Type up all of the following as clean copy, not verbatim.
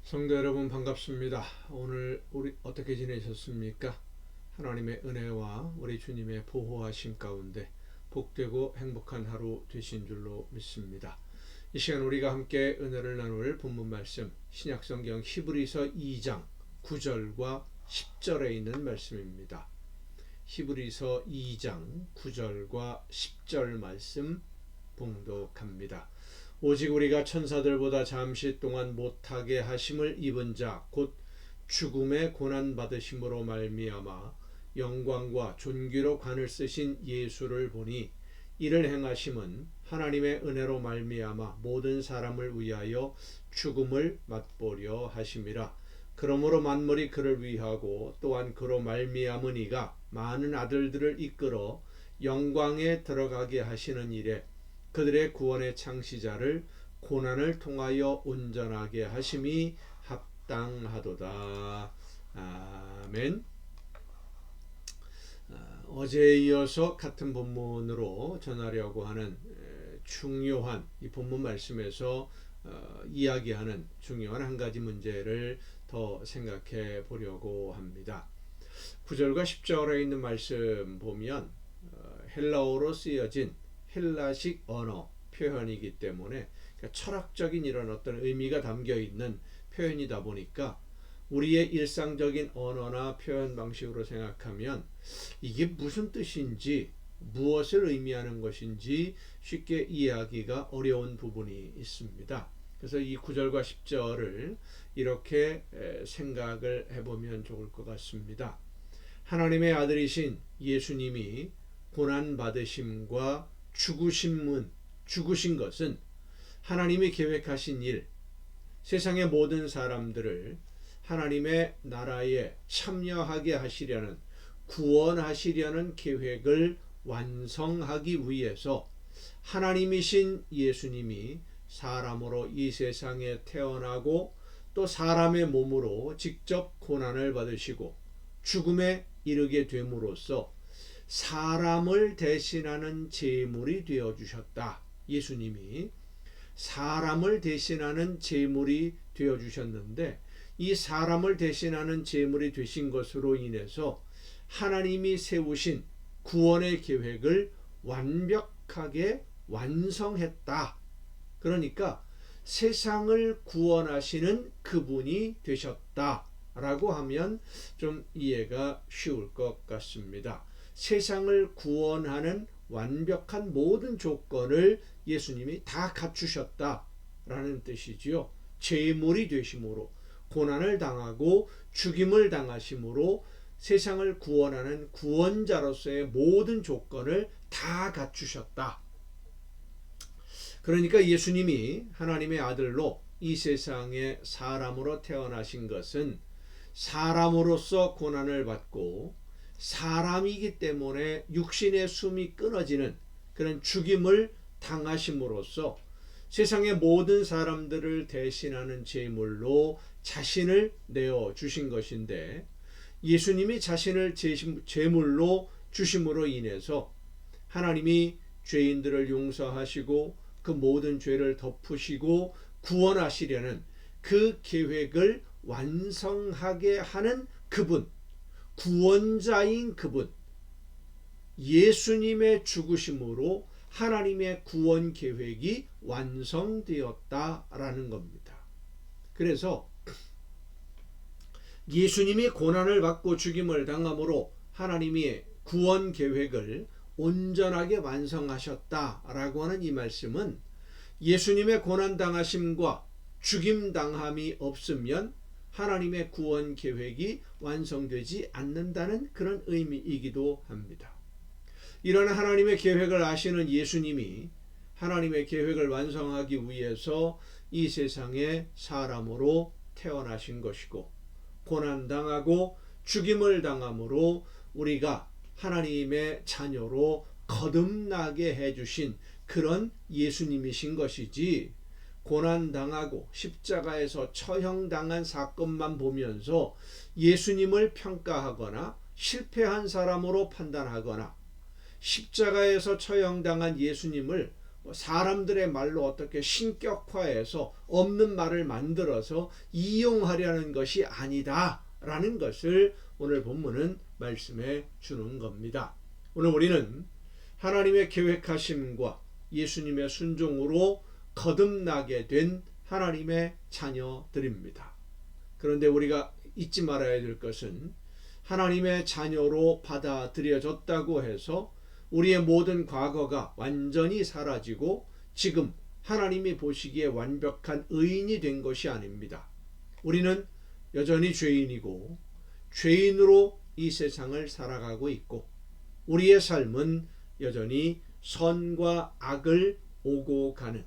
성도 여러분 반갑습니다. 오늘 우리 어떻게 지내셨습니까? 하나님의 은혜와 우리 주님의 보호하심 가운데 복되고 행복한 하루 되신 줄로 믿습니다. 이 시간 우리가 함께 은혜를 나눌 본문 말씀 신약성경 히브리서 2장 9절과 10절에 있는 말씀입니다. 히브리서 2장 9절과 10절 말씀 봉독합니다. 오직 우리가 천사들보다 잠시 동안 못하게 하심을 입은 자 곧 죽음의 고난 받으심으로 말미암아 영광과 존귀로 관을 쓰신 예수를 보니 이를 행하심은 하나님의 은혜로 말미암아 모든 사람을 위하여 죽음을 맛보려 하심이라. 그러므로 만물이 그를 위하고 또한 그로 말미암은 이가 많은 아들들을 이끌어 영광에 들어가게 하시는 일에 그들의 구원의 창시자를 고난을 통하여 온전하게 하심이 합당하도다. 아멘. 어제에 이어서 같은 본문으로 전하려고 하는 중요한 이 본문 말씀에서 이야기하는 중요한 한 가지 문제를 더 생각해 보려고 합니다. 9절과 10절에 있는 말씀 보면 헬라어로 쓰여진 헬라식 언어 표현이기 때문에 철학적인 이런 어떤 의미가 담겨 있는 표현이다 보니까 우리의 일상적인 언어나 표현 방식으로 생각하면 이게 무슨 뜻인지 무엇을 의미하는 것인지 쉽게 이해하기가 어려운 부분이 있습니다. 그래서 이 9절과 10절을 이렇게 생각을 해보면 좋을 것 같습니다. 하나님의 아들이신 예수님이 고난받으심과 죽으신 것은 하나님이 계획하신 일, 세상의 모든 사람들을 하나님의 나라에 참여하게 하시려는, 구원하시려는 계획을 완성하기 위해서 하나님이신 예수님이 사람으로 이 세상에 태어나고 또 사람의 몸으로 직접 고난을 받으시고 죽음에 이르게 됨으로써 사람을 대신하는 제물이 되어주셨다. 예수님이 사람을 대신하는 제물이 되어주셨는데 이 사람을 대신하는 제물이 되신 것으로 인해서 하나님이 세우신 구원의 계획을 완벽하게 완성했다. 그러니까 세상을 구원하시는 그분이 되셨다라고 하면 좀 이해가 쉬울 것 같습니다. 세상을 구원하는 완벽한 모든 조건을 예수님이 다 갖추셨다라는 뜻이지요. 제물이 되심으로 고난을 당하고 죽임을 당하심으로 세상을 구원하는 구원자로서의 모든 조건을 다 갖추셨다. 그러니까 예수님이 하나님의 아들로 이 세상에 사람으로 태어나신 것은 사람으로서 고난을 받고 사람이기 때문에 육신의 숨이 끊어지는 그런 죽임을 당하심으로써 세상의 모든 사람들을 대신하는 제물로 자신을 내어주신 것인데 예수님이 자신을 제물로 주심으로 인해서 하나님이 죄인들을 용서하시고 그 모든 죄를 덮으시고 구원하시려는 그 계획을 완성하게 하는 그분, 구원자인 그분, 예수님의 죽으심으로 하나님의 구원 계획이 완성되었다라는 겁니다. 그래서 예수님이 고난을 받고 죽임을 당함으로 하나님의 구원 계획을 온전하게 완성하셨다라고 하는 이 말씀은 예수님의 고난 당하심과 죽임 당함이 없으면 하나님의 구원 계획이 완성되지 않는다는 그런 의미이기도 합니다. 이런 하나님의 계획을 아시는 예수님이 하나님의 계획을 완성하기 위해서 이 세상에 사람으로 태어나신 것이고 고난당하고 죽임을 당함으로 우리가 하나님의 자녀로 거듭나게 해주신 그런 예수님이신 것이지 고난당하고 십자가에서 처형당한 사건만 보면서 예수님을 평가하거나 실패한 사람으로 판단하거나 십자가에서 처형당한 예수님을 사람들의 말로 어떻게 신격화해서 없는 말을 만들어서 이용하려는 것이 아니다라는 것을 오늘 본문은 말씀해 주는 겁니다. 오늘 우리는 하나님의 계획하심과 예수님의 순종으로 거듭나게 된 하나님의 자녀들입니다. 그런데 우리가 잊지 말아야 될 것은 하나님의 자녀로 받아들여졌다고 해서 우리의 모든 과거가 완전히 사라지고 지금 하나님이 보시기에 완벽한 의인이 된 것이 아닙니다. 우리는 여전히 죄인이고 죄인으로 이 세상을 살아가고 있고 우리의 삶은 여전히 선과 악을 오고 가는,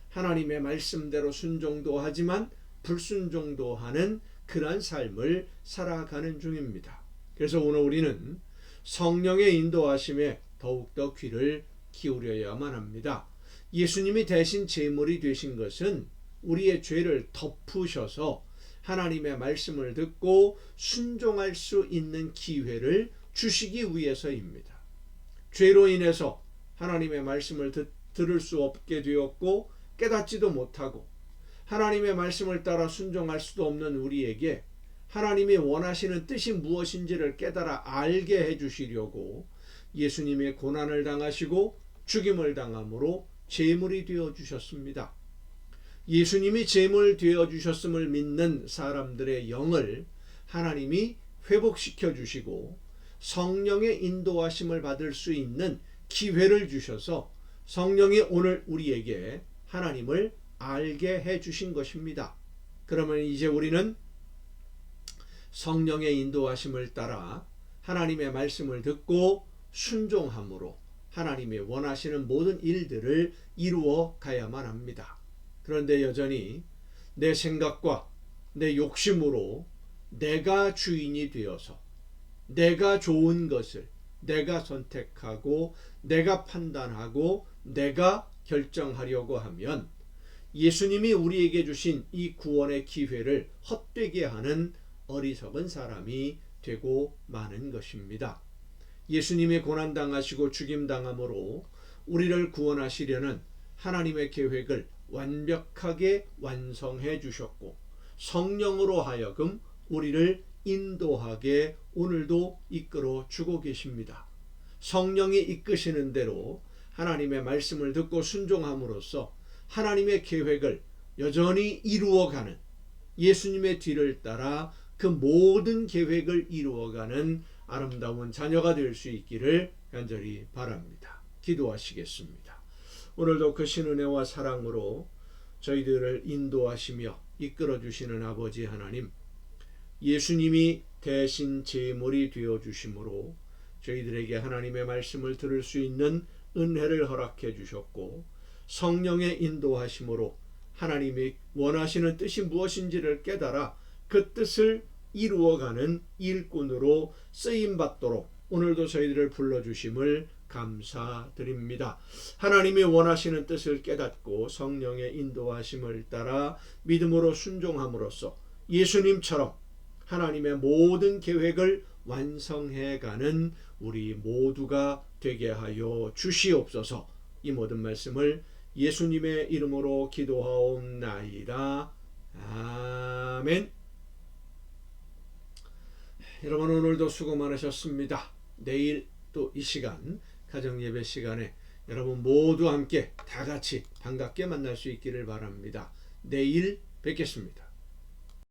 하나님의 말씀대로 순종도 하지만 불순종도 하는 그러한 삶을 살아가는 중입니다. 그래서 오늘 우리는 성령의 인도하심에 더욱더 귀를 기울여야만 합니다. 예수님이 대신 제물이 되신 것은 우리의 죄를 덮으셔서 하나님의 말씀을 듣고 순종할 수 있는 기회를 주시기 위해서입니다. 죄로 인해서 하나님의 말씀을 들을 수 없게 되었고 깨닫지도 못하고 하나님의 말씀을 따라 순종할 수도 없는 우리에게 하나님이 원하시는 뜻이 무엇인지를 깨달아 알게 해주시려고 예수님의 고난을 당하시고 죽임을 당함으로 제물이 되어주셨습니다. 예수님이 제물 되어주셨음을 믿는 사람들의 영을 하나님이 회복시켜 주시고 성령의 인도하심을 받을 수 있는 기회를 주셔서 성령이 오늘 우리에게 하나님을 알게 해주신 것입니다. 그러면 이제 우리는 성령의 인도하심을 따라 하나님의 말씀을 듣고 순종함으로 하나님이 원하시는 모든 일들을 이루어 가야만 합니다. 그런데 여전히 내 생각과 내 욕심으로 내가 주인이 되어서 내가 좋은 것을 내가 선택하고 내가 판단하고 내가 결정하려고 하면 예수님이 우리에게 주신 이 구원의 기회를 헛되게 하는 어리석은 사람이 되고 마는 것입니다. 예수님이 고난당하시고 죽임당함으로 우리를 구원하시려는 하나님의 계획을 완벽하게 완성해 주셨고 성령으로 하여금 우리를 인도하게 오늘도 이끌어 주고 계십니다. 성령이 이끄시는 대로 하나님의 말씀을 듣고 순종함으로써 하나님의 계획을 여전히 이루어가는, 예수님의 뒤를 따라 그 모든 계획을 이루어가는 아름다운 자녀가 될 수 있기를 간절히 바랍니다. 기도하시겠습니다. 오늘도 그 신은혜와 사랑으로 저희들을 인도하시며 이끌어 주시는 아버지 하나님, 예수님이 대신 제물이 되어 주심으로 저희들에게 하나님의 말씀을 들을 수 있는 은혜를 허락해 주셨고 성령의 인도하심으로 하나님이 원하시는 뜻이 무엇인지를 깨달아 그 뜻을 이루어가는 일꾼으로 쓰임받도록 오늘도 저희들을 불러주심을 감사드립니다. 하나님이 원하시는 뜻을 깨닫고 성령의 인도하심을 따라 믿음으로 순종함으로써 예수님처럼 하나님의 모든 계획을 완성해가는 우리 모두가 되게 하여 주시옵소서. 이 모든 말씀을 예수님의 이름으로 기도하옵나이다. 아멘. 여러분 오늘도 수고 많으셨습니다. 내일 또 이 시간 가정예배 시간에 여러분 모두 함께 다 같이 반갑게 만날 수 있기를 바랍니다. 내일 뵙겠습니다.